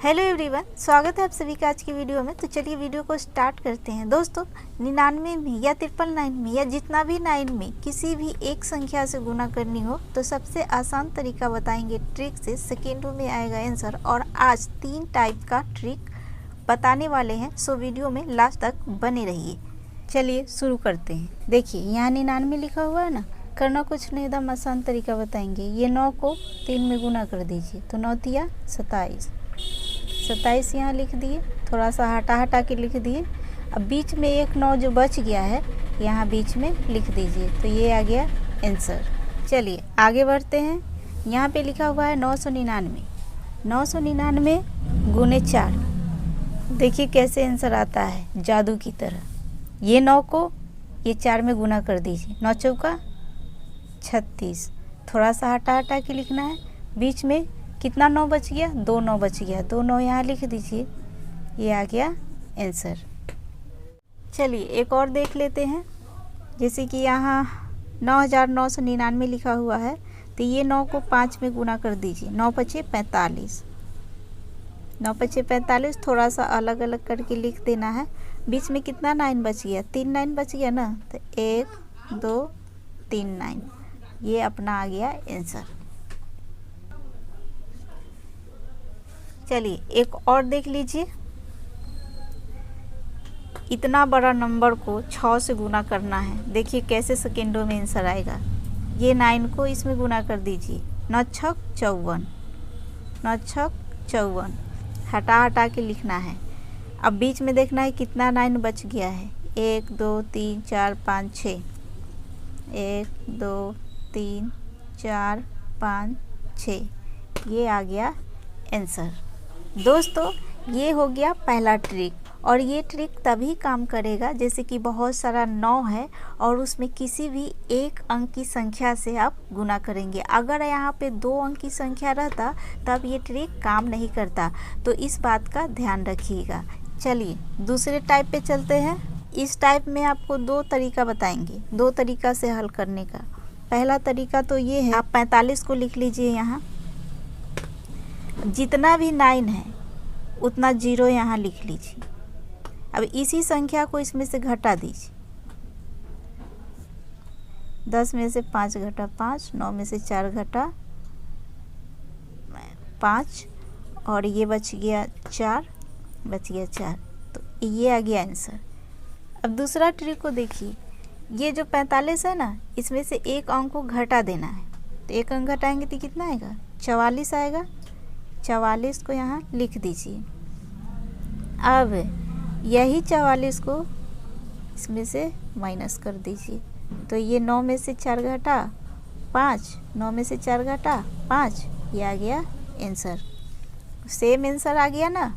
Hello everyone, स्वागत है आप सभी का आज की वीडियो में। तो चलिए वीडियो को स्टार्ट करते हैं। दोस्तों 99 में या 999 में या जितना भी 9 में किसी भी एक संख्या से गुना करनी हो तो सबसे आसान तरीका बताएंगे। ट्रिक से सेकेंडों में आएगा आंसर। और आज 3 टाइप का ट्रिक बताने वाले हैं, सो वीडियो में लास्ट तक बने रहिए। चलिए शुरू करते हैं। देखिए यहाँ 99 लिखा हुआ है ना, करना कुछ नहीं, एकदम आसान तरीका बताएंगे। ये 9 को 3 में गुना कर दीजिए तो 9 तिया 27, 27 यहाँ लिख दिए, थोड़ा सा हटा के लिख दिए। अब बीच में एक 9 जो बच गया है यहाँ बीच में लिख दीजिए, तो ये आ गया आंसर। चलिए आगे बढ़ते हैं। यहाँ पे लिखा हुआ है 999, 999 गुने 4। देखिए कैसे आंसर आता है जादू की तरह। ये 9 को ये 4 में गुना कर दीजिए, 9 चौका 36, थोड़ा सा हटा के लिखना है। बीच में कितना 9 बच गया, 2 9 बच गया, 2 9 यहाँ लिख दीजिए, ये आ गया आंसर। चलिए एक और देख लेते हैं। जैसे कि यहाँ 9999 लिखा हुआ है, तो ये 9 को 5 में गुना कर दीजिए, 9 पचे 45, 9 पचे 45, थोड़ा सा अलग अलग करके लिख देना है। बीच में कितना 9 बच गया, 3 9 बच गया ना, तो 1 2 3 9, ये अपना आ गया आंसर। चलिए एक और देख लीजिए। इतना बड़ा नंबर को 6 से गुना करना है। देखिए कैसे सेकेंडों में आंसर आएगा। ये 9 को इसमें गुना कर दीजिए, 9 छक 54, 9 छक 54, हटा के लिखना है। अब बीच में देखना है कितना 9 बच गया है, 1 2 3 4 5 6, 1 2 3 4 5 6, ये आ गया आंसर। दोस्तों ये हो गया पहला ट्रिक। और ये ट्रिक तभी काम करेगा जैसे कि बहुत सारा 9 है और उसमें किसी भी एक अंक की संख्या से आप गुना करेंगे। अगर यहाँ पे 2 अंक की संख्या रहता तब ये ट्रिक काम नहीं करता, तो इस बात का ध्यान रखिएगा। चलिए दूसरे टाइप पे चलते हैं। इस टाइप में आपको 2 तरीका बताएंगे, 2 तरीका से हल करने का। पहला तरीका तो ये है, आप 45 को लिख लीजिए। यहाँ जितना भी 9 है उतना 0 यहाँ लिख लीजिए। अब इसी संख्या को इसमें से घटा दीजिए, 10 में से 5 घटा 5, 9 में से 4 घटा 5, और ये बच गया 4, बच गया 4, तो ये आ गया आंसर। अब दूसरा ट्रिक को देखिए। ये जो 45 है ना, इसमें से एक अंक को घटा देना है, तो एक अंक घटाएंगे तो कितना आएगा, 44 आएगा। 44 को यहाँ लिख दीजिए। अब यही 44 को इसमें से माइनस कर दीजिए, तो ये 9 में से 4 घटा 5, 9 में से 4 घटा 5, ये आ गया आंसर। सेम आंसर आ गया ना।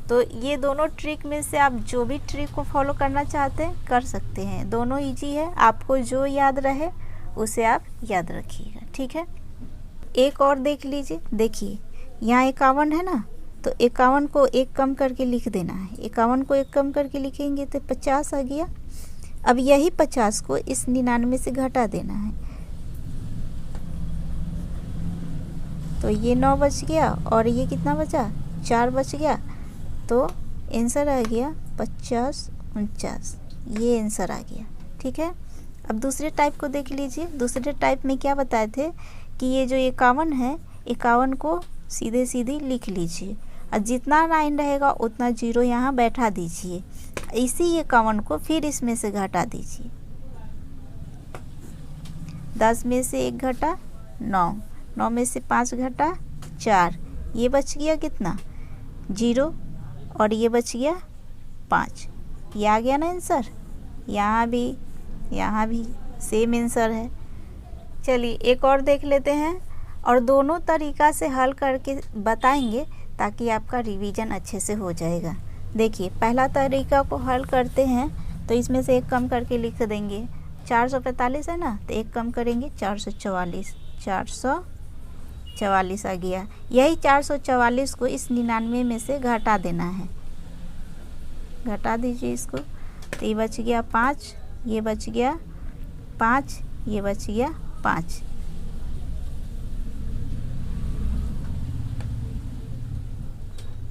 तो ये दोनों ट्रिक में से आप जो भी ट्रिक को फॉलो करना चाहते हैं कर सकते हैं। दोनों इजी है, आपको जो याद रहे उसे आप याद रखिएगा, ठीक है। एक और देख लीजिए। देखिए यहाँ 51 है ना, तो 51 को 1 कम करके लिख देना है। 51 को 1 कम करके लिखेंगे तो 50 आ गया। अब यही 50 को इस 99 से घटा देना है, तो ये 9 बच गया और ये कितना बचा, 4 बच गया, तो आंसर आ गया 50 49, ये आंसर आ गया, ठीक है। अब दूसरे टाइप को देख लीजिए। दूसरे टाइप में क्या बताए थे कि ये जो 51 है, 51 को सीधे सीधे लिख लीजिए और जितना 9 रहेगा उतना 0 यहाँ बैठा दीजिए। इसी 51 को फिर इसमें से घटा दीजिए, 10 में से 1 घटा 9, 9 में से 5 घटा 4, ये बच गया कितना 0, और ये बच गया 5, ये आ गया ना आंसर। यहाँ भी सेम आंसर है। चलिए एक और देख लेते हैं और दोनों तरीका से हल करके बताएंगे ताकि आपका रिवीजन अच्छे से हो जाएगा। देखिए पहला तरीका को हल करते हैं तो इसमें से 1 कम करके लिख देंगे। 445 है ना, तो 1 कम करेंगे 444, 444 आ गया। यही 444 को इस 99 में से घटा देना है, घटा दीजिए इसको, तो ये बच गया 5, ये बच गया 5, ये बच गया 5।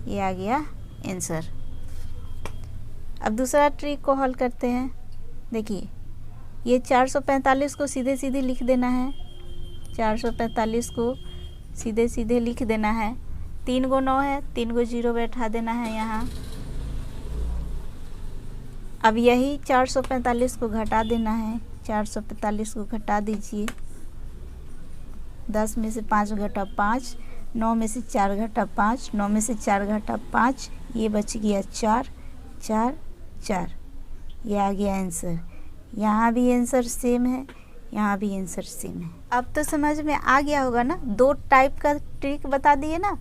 ये आ गया आंसर। अब दूसरा ट्रिक को हल करते हैं। देखिए ये 445 को सीधे सीधे लिख देना है, 445 को सीधे सीधे लिख देना है। 3 को 9 है, 3 को 0 बैठा देना है यहाँ। अब यही 445 को घटा देना है, 445 को घटा दीजिए। 10 में से 5 घटा 5, 9 में से 4 घटा 5, 9 में से 4 घटा 5, ये बच गया 4, 4, 4। ये आ गया आंसर। यहाँ भी आंसर सेम है, यहाँ भी आंसर सेम है। अब तो समझ में आ गया होगा ना, 2 टाइप का ट्रिक बता दिए ना।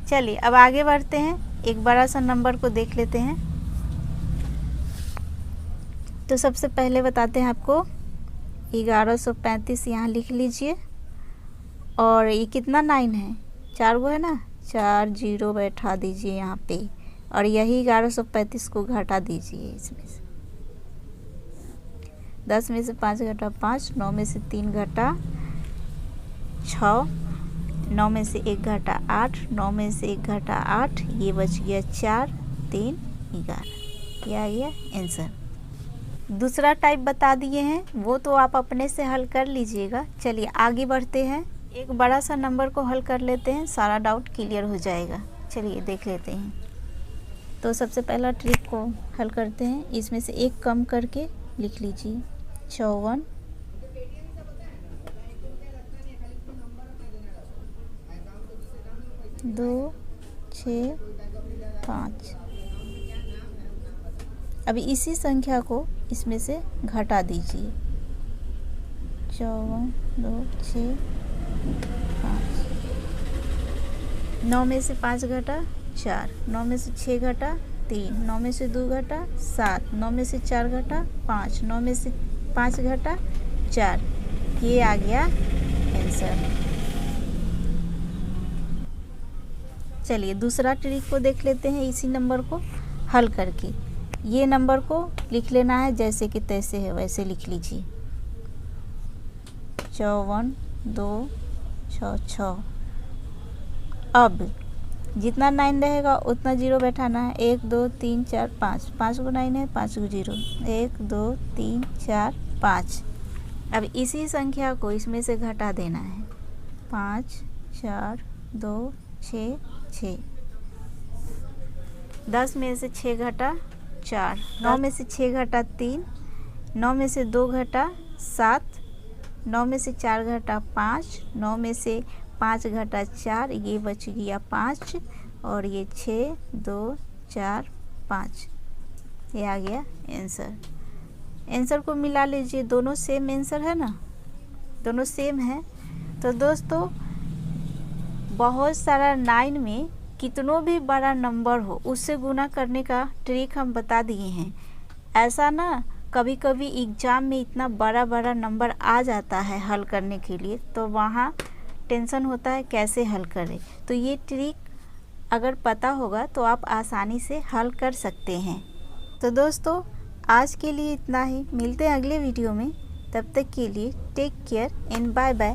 चलिए अब आगे बढ़ते हैं, एक बड़ा सा नंबर को देख लेते हैं। तो सबसे पहले बताते हैं आपको 1135 यहाँ लिख लीजिए। और ये कितना 9 है, 4 वो है ना, 4 0 बैठा दीजिए यहाँ पे। और यही 1135 को घटा दीजिए इसमें से। 10 में से 5 घटा 5, 9 में से 3 घटा 6, 9 में से 1 घटा 8, 9 में से 1 घटा 8, ये बच गया 4, 3, 11। ये आ गया आंसर। दूसरा टाइप बता दिए हैं, वो तो आप अपने से हल कर लीजिएगा। चलिए आगे बढ़ते हैं, एक बड़ा सा नंबर को हल कर लेते हैं, सारा डाउट क्लियर हो जाएगा। चलिए देख लेते हैं। तो सबसे पहला ट्रिक को हल करते हैं। इसमें से 1 कम करके लिख लीजिए, 54, 2, 6, 5। अब इसी संख्या को इसमें से घटा दीजिए, 54, 2, 6, 5। 9 में से 5 घटा 4, 9 में से 6 घटा 3, 9 में से 2 घटा 7, 9 में से 4 घटा 5, 9 में से 5 घटा 4। ये आ गया आंसर। चलिए दूसरा ट्रिक को देख लेते हैं, इसी नंबर को हल करके। ये नंबर को लिख लेना है जैसे कि तैसे है वैसे लिख लीजिए, 54, 2, 6, 6। अब जितना 9 रहेगा उतना 0 बैठाना है। 1 2 3 4 5, 5 को 9 है, 5 को 0, 1 2 3 4 5। अब इसी संख्या को इसमें से घटा देना है, 5, 4, 2, 6, 6। 10 में से 6 घटा 4, 9 में से 6 घटा 3, 9 में से 2 घटा 7, 9 में से 4 घटा 5, 9 में से 5 घटा 4, ये बच गया 5। और ये 6, 2, 4, 5। ये आ गया आंसर। आंसर को मिला लीजिए, दोनों सेम आंसर है ना, दोनों सेम है। तो दोस्तों बहुत सारा 9 में कितनों भी बड़ा नंबर हो उससे गुना करने का ट्रिक हम बता दिए हैं। ऐसा ना कभी कभी एग्ज़ाम में इतना बड़ा बड़ा नंबर आ जाता है हल करने के लिए, तो वहाँ टेंशन होता है कैसे हल करें। तो ये ट्रिक अगर पता होगा तो आप आसानी से हल कर सकते हैं। तो दोस्तों आज के लिए इतना ही, मिलते हैं अगले वीडियो में। तब तक के लिए take care and bye bye.